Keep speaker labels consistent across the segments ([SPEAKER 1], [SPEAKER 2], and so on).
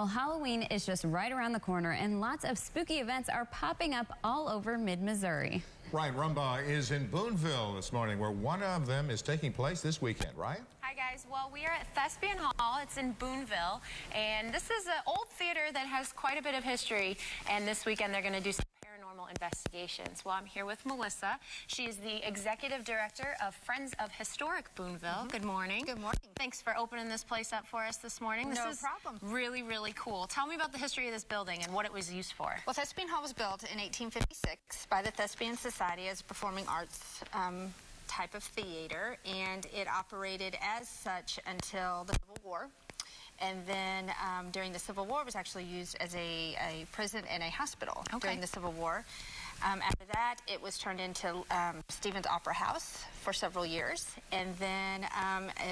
[SPEAKER 1] Well, Halloween is just right around the corner, and lots of spooky events are popping up all over mid-Missouri.
[SPEAKER 2] Ryan Rumbaugh is in Boonville this morning, where one of them is taking place this weekend. Ryan?
[SPEAKER 3] Hi, guys. Well, we are at Thespian Hall. It's in Boonville, and this is an old theater that has quite a bit of history, and this weekend they're going to do some paranormal investigations. Well, I'm here with Melissa. She is the executive director of Friends of Historic Boonville. Good morning.
[SPEAKER 4] Good morning.
[SPEAKER 3] Thanks for opening this place up for us this morning.
[SPEAKER 4] No
[SPEAKER 3] This is
[SPEAKER 4] problem.
[SPEAKER 3] really, really cool. Tell me about the history of this building and what it was used for.
[SPEAKER 4] Well, Thespian Hall was built in 1856 by the Thespian Society as a performing arts type of theater, and it operated as such until the Civil War. And then during the Civil War, it was actually used as a prison and a hospital during the Civil War. After that, it was turned into Stevens Opera House for several years, and then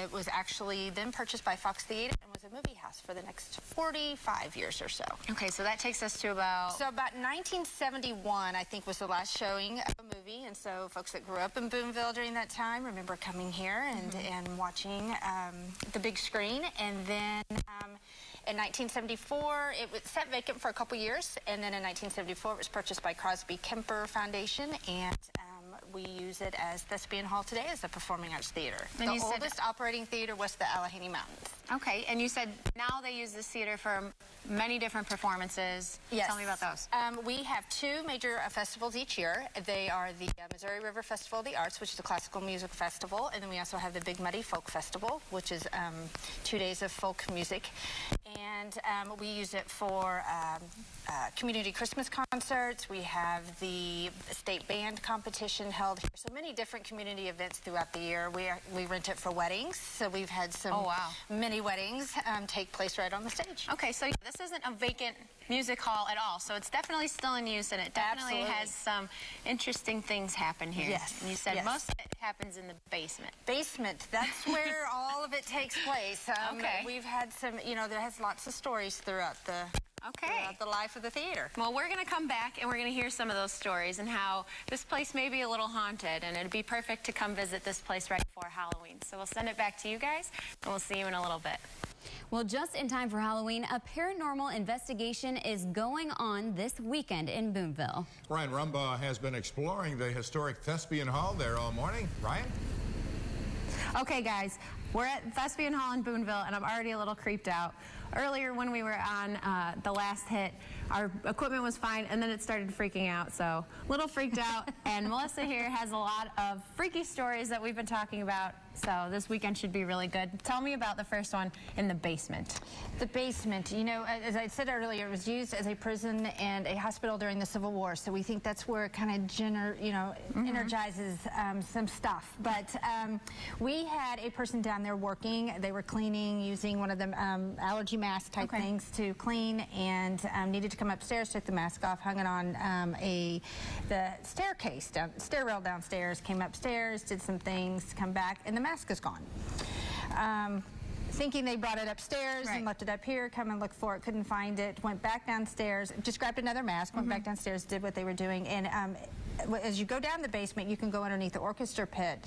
[SPEAKER 4] it was actually then purchased by Fox Theater and was a movie house for the next 45 years or so.
[SPEAKER 3] Okay, so that takes us to about...
[SPEAKER 4] So about 1971, I think, was the last showing of a movie, and so folks that grew up in Boonville during that time remember coming here and watching the big screen, and then in 1974, it was set vacant for a couple years, and then in 1974, it was purchased by Crosby Kemper Foundation, and we use it as Thespian Hall today as a performing arts theater.
[SPEAKER 3] And
[SPEAKER 4] the oldest operating theater west of the Allegheny Mountains.
[SPEAKER 3] Okay, and you said now they use this theater for many different performances.
[SPEAKER 4] Yes.
[SPEAKER 3] Tell me about those.
[SPEAKER 4] We have two major festivals each year. They are the Missouri River Festival of the Arts, which is a classical music festival, and then we also have the Big Muddy Folk Festival, which is 2 days of folk music. And we use it for community Christmas concerts. We have the state band competition held here. So many different community events throughout the year. We rent it for weddings. So we've had some many weddings take place right on the stage.
[SPEAKER 3] Okay, so this isn't a vacant music hall at all. So it's definitely still in use, and it definitely has some interesting things happen here.
[SPEAKER 4] Yes.
[SPEAKER 3] And you said most of it happens in the basement.
[SPEAKER 4] Basement. That's where all of it takes place.
[SPEAKER 3] Okay.
[SPEAKER 4] We've had some, there has lots of stories throughout the life of the theater.
[SPEAKER 3] Well, we're going to come back and we're going to hear some of those stories and how this place may be a little haunted, and it'd be perfect to come visit this place right before Halloween. So we'll send it back to you guys, and we'll see you in a little bit.
[SPEAKER 1] Well, just in time for Halloween, a paranormal investigation is going on this weekend in Boonville.
[SPEAKER 2] Ryan Rumbaugh has been exploring the historic Thespian Hall there all morning. Ryan?
[SPEAKER 3] Okay, guys, we're at Thespian Hall in Boonville, and I'm already a little creeped out. Earlier when we were on the last hit, our equipment was fine, and then it started freaking out, so a little freaked out. And Melissa here has a lot of freaky stories that we've been talking about, so this weekend should be really good. Tell me about the first one in the basement.
[SPEAKER 4] The basement, as I said earlier, it was used as a prison and a hospital during the Civil War, so we think that's where it kind of energizes some stuff. But we had a person down there working. They were cleaning using one of the allergy mask type things to clean, and needed to come upstairs, took the mask off, hung it on the staircase, stairrail downstairs, came upstairs, did some things, come back, and the mask is gone. Thinking they brought it upstairs and left it up here, come and look for it, couldn't find it, went back downstairs, just grabbed another mask, went back downstairs, did what they were doing, and as you go down the basement, you can go underneath the orchestra pit,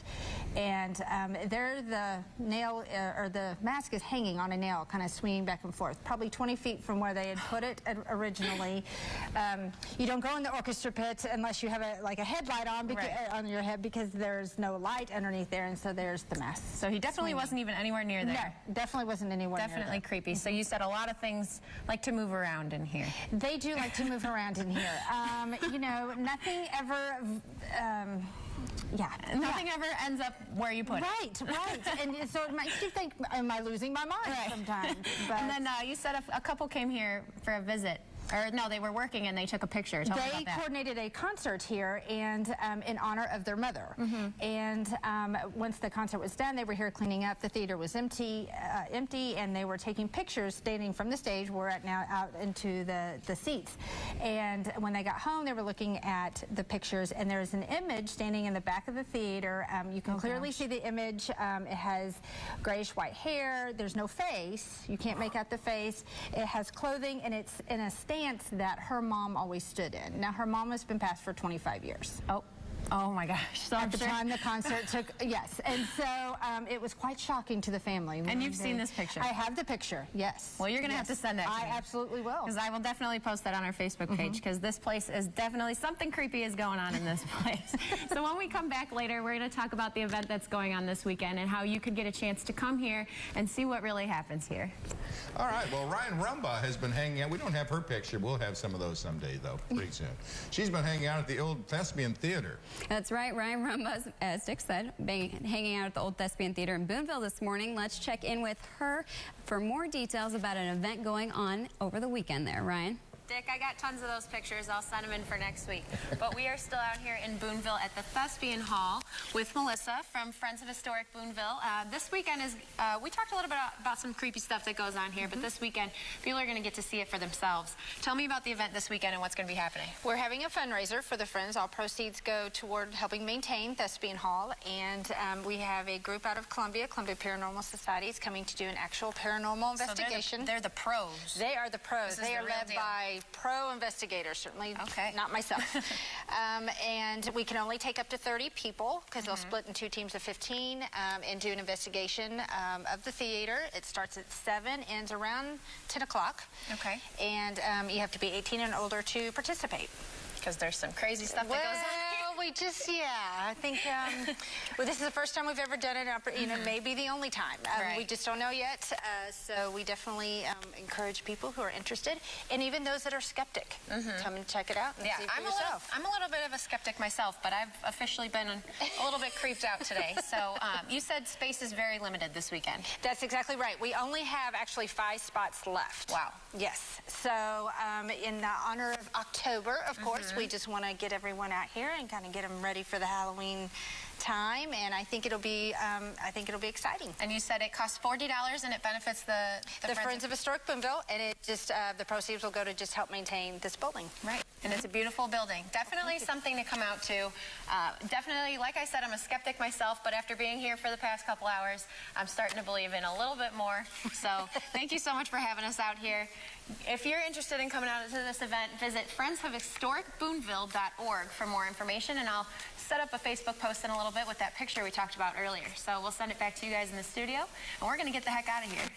[SPEAKER 4] and there the nail, or the mask is hanging on a nail, kind of swinging back and forth, probably 20 feet from where they had put it originally. You don't go in the orchestra pit unless you have a headlight on, on your head, because there's no light underneath there, and so there's the mask.
[SPEAKER 3] So he definitely wasn't even anywhere near there.
[SPEAKER 4] No, definitely wasn't anywhere near there.
[SPEAKER 3] Definitely creepy. So you said a lot of things like to move around in here.
[SPEAKER 4] They do like to move around in here. Nothing ever...
[SPEAKER 3] Nothing ever ends up where you put it.
[SPEAKER 4] Right. And so it makes you think, am I losing my mind sometimes? But
[SPEAKER 3] and then you said a couple came here for a visit. Or no, they were working and they took a picture. Tell me about that.
[SPEAKER 4] They coordinated a concert here, and in honor of their mother. And once the concert was done, they were here cleaning up. The theater was empty, and they were taking pictures standing from the stage. We're now out into the seats. And when they got home, they were looking at the pictures, and there's an image standing in the back of the theater. You can clearly see the image. It has grayish-white hair. There's no face. You can't make out the face. It has clothing, and it's in a stance that her mom always stood in. Now, her mom has been passed for 25 years.
[SPEAKER 3] Oh. Oh my gosh. So
[SPEAKER 5] At the time the concert took, yes. And so it was quite shocking to the family.
[SPEAKER 3] And you've seen this picture?
[SPEAKER 5] I have the picture, yes.
[SPEAKER 3] Well, you're going to have to send that to me.
[SPEAKER 5] I absolutely will.
[SPEAKER 3] Because I will definitely post that on our Facebook page, because this place is definitely, something creepy is going on in this place. So when we come back later, we're going to talk about the event that's going on this weekend and how you could get a chance to come here and see what really happens here.
[SPEAKER 2] All right, well, Ryan Rumba has been hanging out. We don't have her picture. We'll have some of those someday, though, pretty soon. She's been hanging out at the old Thespian Theater.
[SPEAKER 1] That's right. Ryan Rumba, as Dick said, hanging out at the old Thespian Theater in Boonville this morning. Let's check in with her for more details about an event going on over the weekend there. Ryan?
[SPEAKER 3] Dick, I got tons of those pictures. I'll send them in for next week. But we are still out here in Boonville at the Thespian Hall with Melissa from Friends of Historic Boonville. This weekend is, we talked a little bit about some creepy stuff that goes on here, but this weekend, people are going to get to see it for themselves. Tell me about the event this weekend and what's going to be happening.
[SPEAKER 4] We're having a fundraiser for the Friends. All proceeds go toward helping maintain Thespian Hall, and we have a group out of Columbia Paranormal Society is coming to do an actual paranormal investigation.
[SPEAKER 3] So they're the pros.
[SPEAKER 4] They are the pros. They are led
[SPEAKER 3] deal.
[SPEAKER 4] by pro investigators, certainly not myself. And we can only take up to 30 people because they'll split in 2 teams of 15 and do an investigation of the theater. It starts at 7, ends around 10 o'clock.
[SPEAKER 3] Okay.
[SPEAKER 4] And you have to be 18 and older to participate.
[SPEAKER 3] Because there's some crazy stuff that goes on here.
[SPEAKER 4] We just, I think well, this is the first time we've ever done it, you know, maybe the only time. We just don't know yet, so we definitely encourage people who are interested, and even those that are skeptic, come and check it out and see for yourself.
[SPEAKER 3] I'm a little bit of a skeptic myself, but I've officially been a little bit creeped out today. So you said space is very limited this weekend.
[SPEAKER 4] That's exactly right. We only have actually 5 spots left.
[SPEAKER 3] Wow.
[SPEAKER 4] Yes. So in honor of October, of course, we just want to get everyone out here and kind of get them ready for the Halloween time, and I think it'll be exciting.
[SPEAKER 3] And you said it costs $40 and it benefits the
[SPEAKER 4] Friends of Historic Boonville, and it just the proceeds will go to just help maintain this building.
[SPEAKER 3] Right, and it's a beautiful building. Definitely something to come out to. Definitely, like I said, I'm a skeptic myself, but after being here for the past couple hours, I'm starting to believe in a little bit more. So thank you so much for having us out here. If you're interested in coming out to this event, visit friendsofhistoricboonville.org for more information, and I'll set up a Facebook post in a little bit with that picture we talked about earlier. So we'll send it back to you guys in the studio, and we're going to get the heck out of here.